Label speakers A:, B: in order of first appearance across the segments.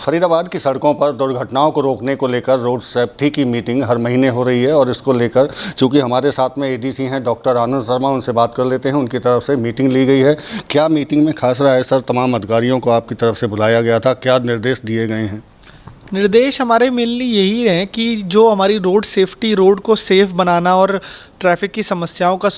A: फरीदाबाद की सड़कों पर दुर्घटनाओं को रोकने को लेकर रोड सेफ्टी की मीटिंग हर महीने हो रही है और इसको लेकर चूंकि हमारे साथ में एडीसी हैं डॉक्टर आनंद शर्मा, उनसे बात कर लेते हैं। उनकी तरफ से मीटिंग ली गई है। क्या मीटिंग में खास रहा है सर? तमाम अधिकारियों को आपकी तरफ से बुलाया गया था, क्या निर्देश दिए गए हैं?
B: निर्देश हमारे मेनली यही हैं कि जो हमारी रोड सेफ्टी, रोड को सेफ़ बनाना और ट्रैफिक की समस्याओं का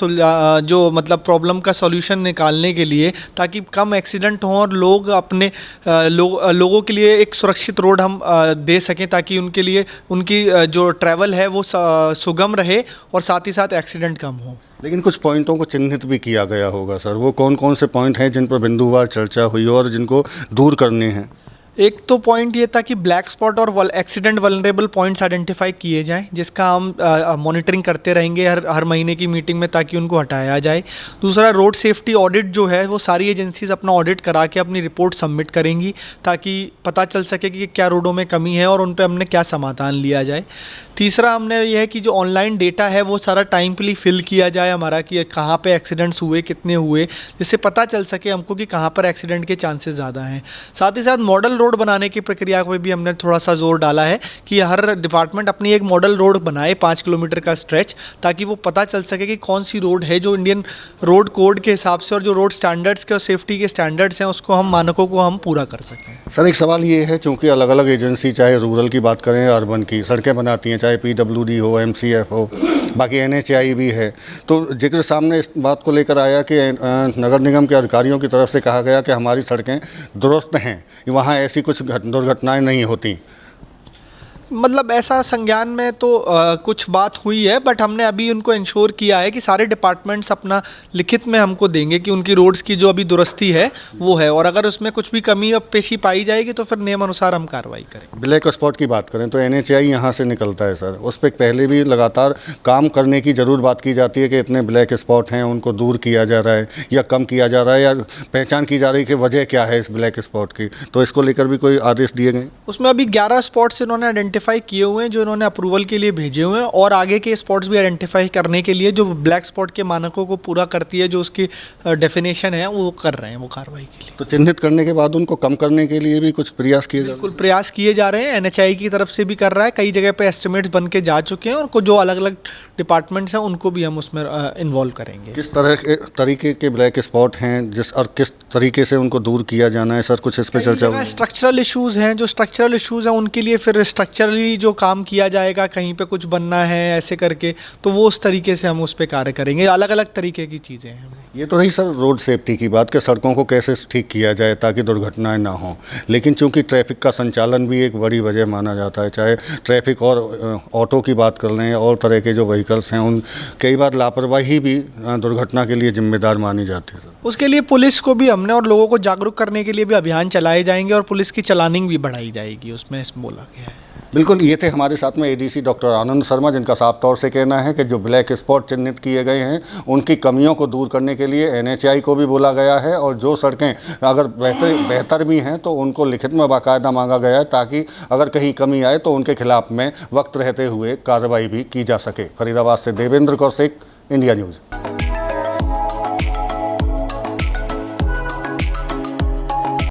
B: जो मतलब प्रॉब्लम का सॉल्यूशन निकालने के लिए, ताकि कम एक्सीडेंट हों और लोग अपने लोगों के लिए एक सुरक्षित रोड हम दे सकें, ताकि उनके लिए उनकी जो ट्रैवल है वो सुगम रहे और साथ ही साथ एक्सीडेंट कम हो।
A: लेकिन कुछ पॉइंटों को चिन्हित भी किया गया होगा सर, वो कौन कौन से पॉइंट हैं जिन पर बिंदुवार चर्चा हुई और जिनको दूर करने हैं?
B: एक तो पॉइंट ये था कि ब्लैक स्पॉट और एक्सीडेंट वल्नरेबल पॉइंट्स आइडेंटिफाई किए जाएं, जिसका हम मॉनिटरिंग करते रहेंगे हर महीने की मीटिंग में, ताकि उनको हटाया जाए। दूसरा, रोड सेफ्टी ऑडिट जो है वो सारी एजेंसीज अपना ऑडिट करा के अपनी रिपोर्ट सबमिट करेंगी, ताकि पता चल सके कि क्या रोडों में कमी है और उन पर हमने क्या समाधान लिया जाए। तीसरा, हमने यह है कि जो ऑनलाइन डेटा है वो सारा टाइमली फिल किया जाए हमारा, कि कहाँ पे एक्सीडेंट्स हुए, कितने हुए, जिससे पता चल सके हमको कि कहाँ पर एक्सीडेंट के चांसेस ज़्यादा हैं। साथ ही साथ मॉडल रोड बनाने की प्रक्रिया पर भी हमने थोड़ा सा जोर डाला है कि हर डिपार्टमेंट अपनी एक मॉडल रोड बनाए 5 किलोमीटर का स्ट्रेच, ताकि वो पता चल सके कि कौन सी रोड है जो इंडियन रोड कोड के हिसाब से और जो रोड स्टैंडर्ड्स के और सेफ्टी के स्टैंडर्ड्स हैं उसको हम मानकों को हम पूरा कर सकें।
A: सर, एक सवाल ये है, चूँकि अलग अलग एजेंसी, चाहे रूरल की बात करें, अर्बन की सड़कें बनाती हैं, चाहे PWD हो, MCF हो, बाकी NHAI भी है, तो जिक्र सामने इस बात को लेकर आया कि नगर निगम के अधिकारियों की तरफ से कहा गया कि हमारी सड़कें दुरुस्त हैं, वहाँ ऐसी कुछ दुर्घटनाएं नहीं होती।
B: मतलब ऐसा संज्ञान में तो कुछ बात हुई है, बट हमने अभी उनको इंश्योर किया है कि सारे डिपार्टमेंट्स अपना लिखित में हमको देंगे कि उनकी रोड्स की जो अभी दुरुस्ती है वो है, और अगर उसमें कुछ भी कमी अब पेशी पाई जाएगी तो फिर नियम अनुसार हम कार्रवाई करेंगे।
A: ब्लैक स्पॉट की बात करें तो NHAI यहाँ से निकलता है सर, उस पर पहले भी लगातार काम करने की ज़रूर बात की जाती है कि इतने ब्लैक स्पॉट हैं, उनको दूर किया जा रहा है या कम किया जा रहा है, या पहचान की जा रही है कि वजह क्या है इस ब्लैक स्पॉट की, तो इसको लेकर भी कोई आदेश दिए गए?
B: उसमें अभी 11 स्पॉट्स इन्होंने आइडेंटिफाई किए हुए हैं जो इन्होंने अप्रूवल के लिए भेजे हुए हैं, और आगे के स्पॉट्स भी आइडेंटिफाई करने के लिए जो ब्लैक स्पॉट के मानकों को पूरा करती है, जो उसकी डेफिनेशन है वो कर रहे हैं वो कार्रवाई के लिए।
A: तो चिन्हित करने के बाद उनको कम करने के लिए भी कुछ प्रयास किए जा रहे हैं?
B: बिल्कुल प्रयास किए जा रहे हैं, NHAI की तरफ से भी कर रहा है, कई जगह पे एस्टिमेट्स बन के जा चुके हैं, और जो अलग अलग डिपार्टमेंट्स हैं उनको भी हम उसमें इन्वॉल्व करेंगे।
A: किस तरीके के ब्लैक स्पॉट हैं और किस तरीके से उनको दूर किया जाना है सर, कुछ इस पर चर्चा हुई?
B: स्ट्रक्चरल इश्यूज़ हैं, जो स्ट्रक्चरल इश्यूज़ हैं उनके लिए फिर स्ट्रक्चरली जो काम किया जाएगा, कहीं पे कुछ बनना है ऐसे करके, तो वो उस तरीके से हम उस पर कार्य करेंगे। अलग अलग तरीके की चीज़ें हैं।
A: ये तो रही सर रोड सेफ्टी की बात कि सड़कों को कैसे ठीक किया जाए ताकि दुर्घटनाएं ना हों, लेकिन चूंकि ट्रैफिक का संचालन भी एक बड़ी वजह माना जाता है, चाहे ट्रैफिक और ऑटो की बात कर लें और तरह के जो व्हीकल्स हैं, उन कई बार लापरवाही भी दुर्घटना के लिए जिम्मेदार मानी जाती है।
B: उसके लिए पुलिस को भी हमने और लोगों को जागरूक करने के लिए भी अभियान चलाए जाएंगे और पुलिस की चलानिंग भी बढ़ाई जाएगी, उसमें बोला गया है।
A: बिल्कुल, ये थे हमारे साथ में एडीसी डॉक्टर आनंद शर्मा, जिनका साफ तौर से कहना है कि जो ब्लैक स्पॉट चिन्हित किए गए हैं उनकी कमियों को दूर करने के लिए NHAI को भी बोला गया है, और जो सड़कें अगर बेहतर भी हैं तो उनको लिखित में बाकायदा मांगा गया है, ताकि अगर कहीं कमी आए तो उनके खिलाफ में वक्त रहते हुए कार्रवाई भी की जा सके। फरीदाबाद से देवेंद्र कौशिक, इंडिया न्यूज़।